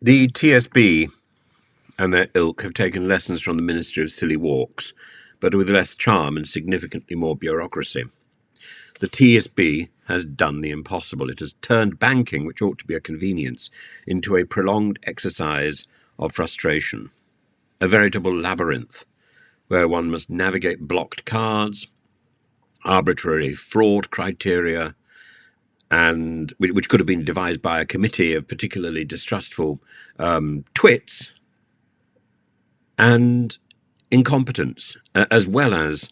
The TSB and their ilk have taken lessons from the Ministry of Silly Walks, but with less charm and significantly more bureaucracy. The TSB has done the impossible. It has turned banking, which ought to be a convenience, into a prolonged exercise of frustration, a veritable labyrinth where one must navigate blocked cards, arbitrary fraud criteria, and which could have been devised by a committee of particularly distrustful twits, and incompetence, as well as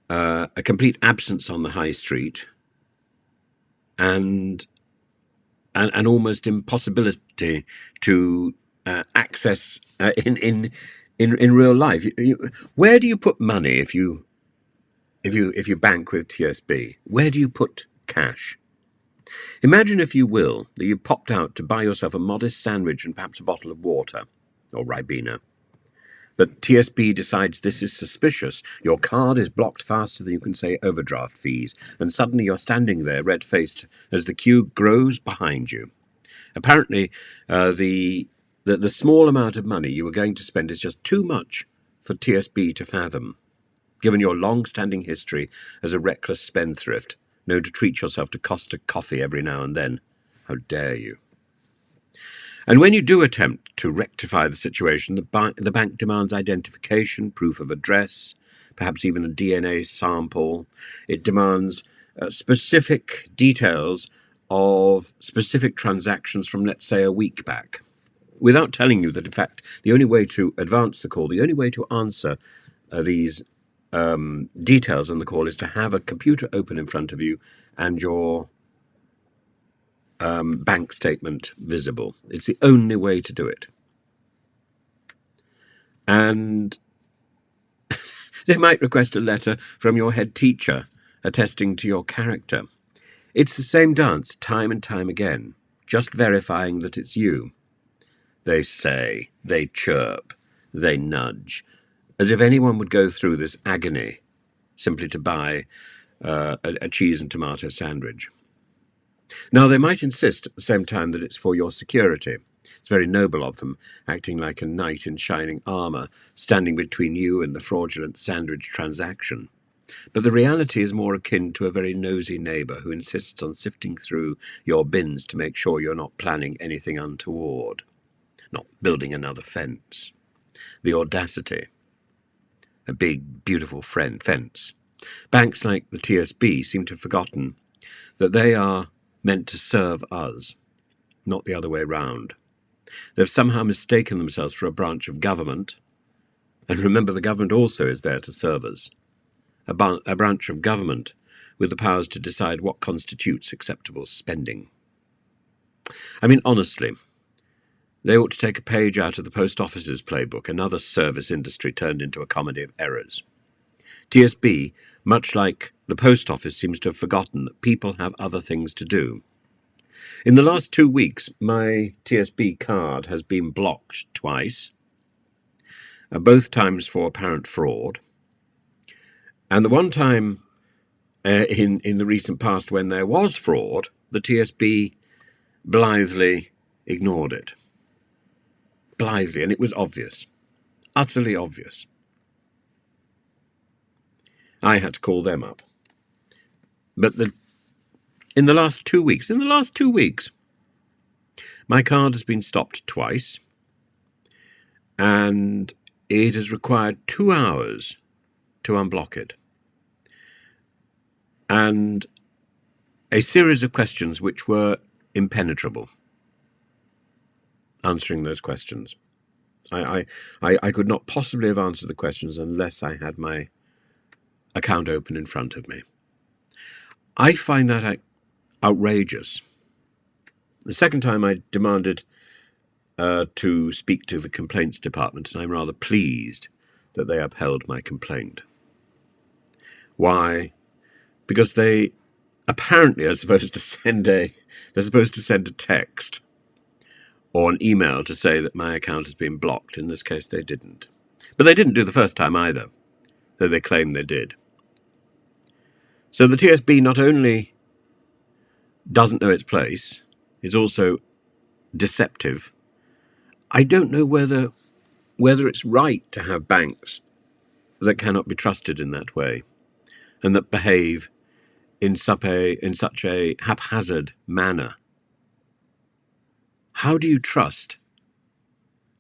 a complete absence on the high street, and an almost impossibility to access in real life. Where do you put money if you bank with TSB? Where do you put cash? Imagine, if you will, that you popped out to buy yourself a modest sandwich and perhaps a bottle of water, or Ribena. But TSB decides this is suspicious. Your card is blocked faster than you can say overdraft fees, and suddenly you're standing there red-faced as the queue grows behind you. Apparently, the small amount of money you were going to spend is just too much for TSB to fathom, given your long-standing history as a reckless spendthrift, known to treat yourself to Costa coffee every now and then. How dare you? And when you do attempt to rectify the situation, the bank demands identification, proof of address, perhaps even a DNA sample. It demands specific details of specific transactions from, let's say, a week back, without telling you that, in fact, the only way to advance the call, the only way to answer these details on the call is to have a computer open in front of you and your bank statement visible. It's the only way to do it. And they might request a letter from your head teacher attesting to your character. It's the same dance time and time again, just verifying that it's you. They say, they chirp, they nudge, as if anyone would go through this agony simply to buy a cheese and tomato sandwich. Now, they might insist at the same time that it's for your security. It's very noble of them, acting like a knight in shining armour, standing between you and the fraudulent sandwich transaction. But the reality is more akin to a very nosy neighbour who insists on sifting through your bins to make sure you're not planning anything untoward, not building another fence. The audacity. A big, beautiful fence. Banks like the TSB seem to have forgotten that they are meant to serve us, not the other way round. They've somehow mistaken themselves for a branch of government, and remember, the government also is there to serve us. A branch of government with the powers to decide what constitutes acceptable spending. I mean, honestly, they ought to take a page out of the post office's playbook, another service industry turned into a comedy of errors. TSB, much like the post office, seems to have forgotten that people have other things to do. In the last 2 weeks, my TSB card has been blocked twice, both times for apparent fraud. And the one time in the recent past when there was fraud, the TSB blithely ignored it. Blithely, and it was obvious, utterly obvious. I had to call them up. But in the last 2 weeks, my card has been stopped twice, and it has required 2 hours to unblock it. And a series of questions which were impenetrable. Answering those questions. I could not possibly have answered the questions unless I had my account open in front of me. I find that outrageous. The second time I demanded to speak to the complaints department, and I'm rather pleased that they upheld my complaint. Why? Because they apparently are supposed to send a text or an email to say that my account has been blocked. In this case, they didn't. But they didn't do the first time either, though they claim they did. So the TSB not only doesn't know its place, is also deceptive I don't know whether it's right to have banks that cannot be trusted in that way and that behave in such a haphazard manner. How do you trust?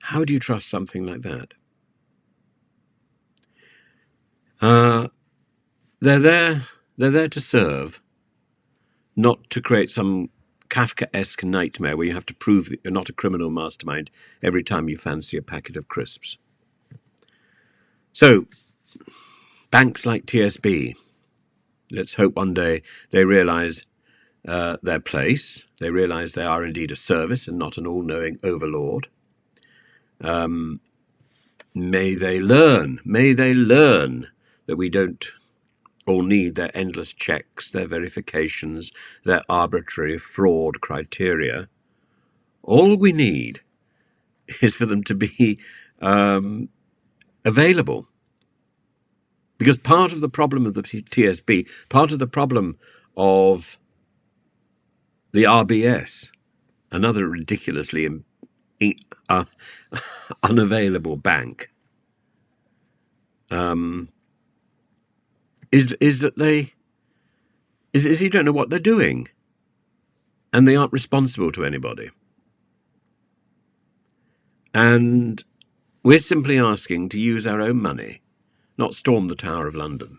How do you trust something like that? They're there to serve, not to create some Kafkaesque nightmare where you have to prove that you're not a criminal mastermind every time you fancy a packet of crisps. So, banks like TSB, let's hope one day they realise their place. They realise they are indeed a service and not an all-knowing overlord. May they learn that we don't all need their endless checks, their verifications, their arbitrary fraud criteria. All we need is for them to be available. Because part of the problem of the TSB, part of the problem of the RBS, another ridiculously unavailable bank, is that you don't know what they're doing, and they aren't responsible to anybody. And we're simply asking to use our own money, not storm the Tower of London.